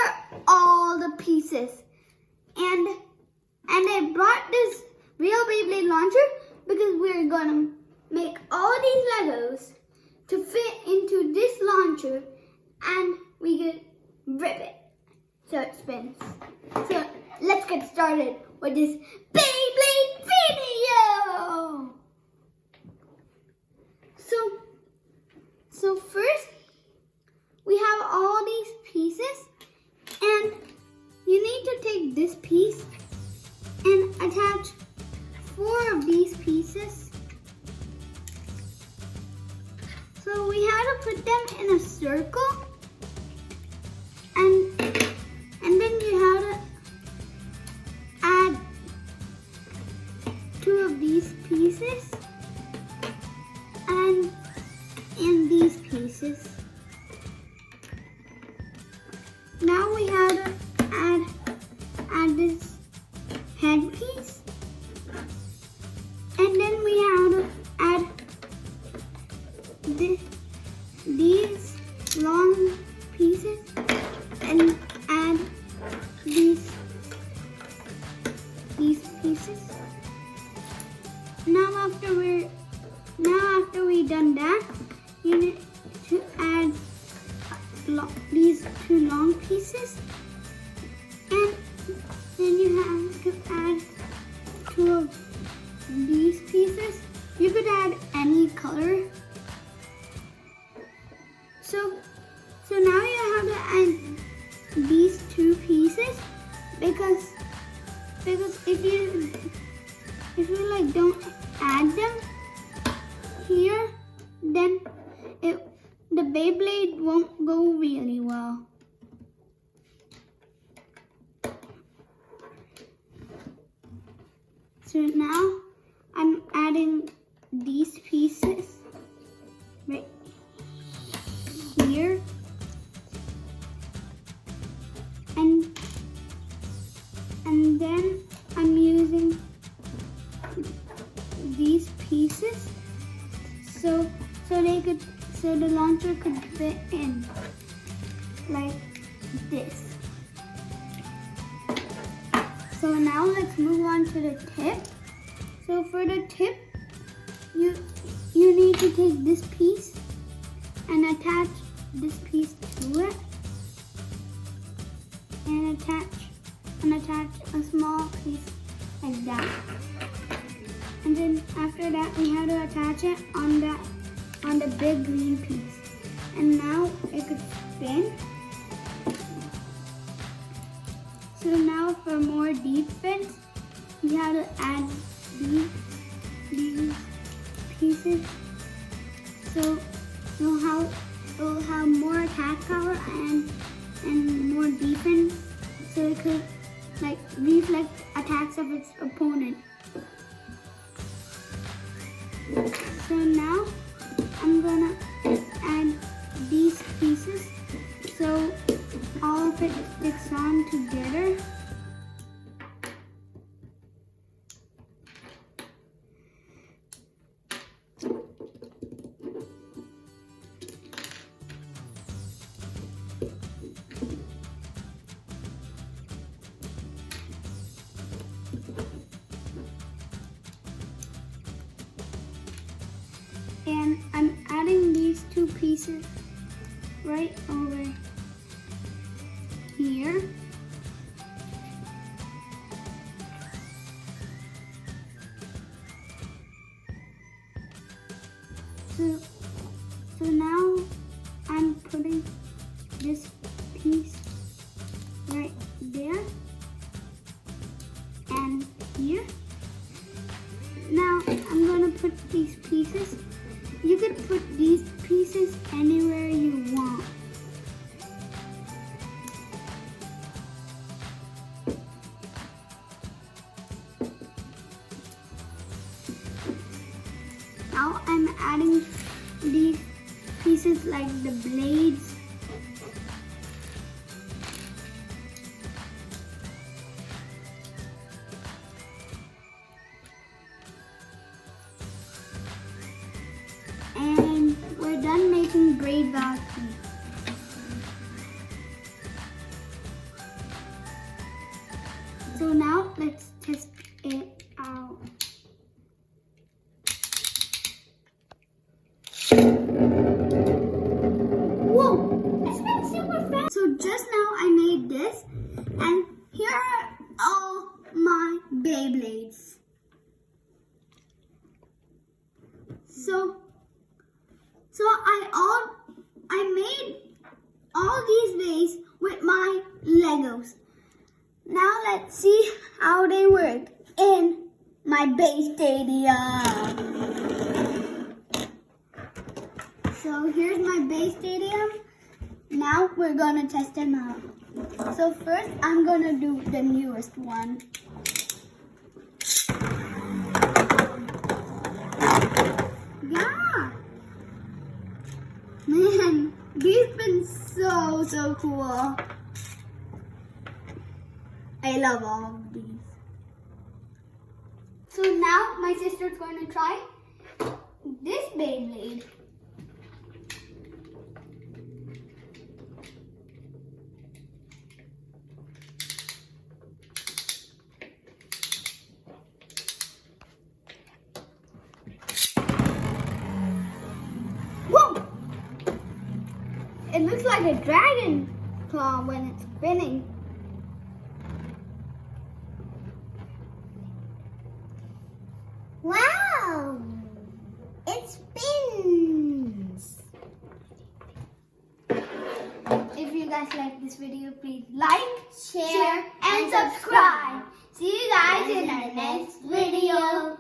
are all the pieces. And I brought this real Beyblade launcher because we're gonna make all these Legos to fit into this launcher, and we could rip it so it spins. So let's get started with this Beyblade video. So first we have all these pieces, and you need to take this piece and attach 4 of these pieces. So we have to put them in a circle, and then you have to add 2 of these pieces and these pieces. Now we have to add this headpiece, and then we have to add these long pieces and add these pieces. Now after we done that, you need to add these 2 long pieces, and then you have to add 2 of these pieces. You could add any color. So now you have to add these 2 pieces because if you like don't add them here, then the Beyblade won't go really well. So now I'm adding these pieces right here, and then I'm using these pieces so the launcher could fit in like this. So now let's move on to the tip. So for the tip, you need to take this piece and attach this piece to it, and attach a small piece like that. And then after that, we have to attach it on the big green piece. And now it could spin. So now for more defense, we have to add these pieces. So it'll have more attack power and more defense, so it could like reflect attacks of its opponent. So now I'm gonna add these pieces so all of it sticks on together. And I'm adding these 2 pieces right over here. So now I'm putting this piece right there and here. Now I'm gonna put these pieces. You could put these pieces anywhere you want. Now I'm adding these pieces like the blades. And we're done making Braid Valkyrie. So now let's test it out. Whoa, it's been super fast. So just now I made this, and here are all my Beyblades. So I made all these bays with my Legos. Now let's see how they work in my base stadium. So here's my base stadium. Now we're gonna test them out. So first I'm gonna do the newest one. Yeah! Man, these been so cool. I love all of these. So now my sister's going to try this Beyblade. Whoa! It looks like a dragon claw when it's spinning. Wow! It spins! If you guys like this video, please like, share, and subscribe. See you guys in our next video.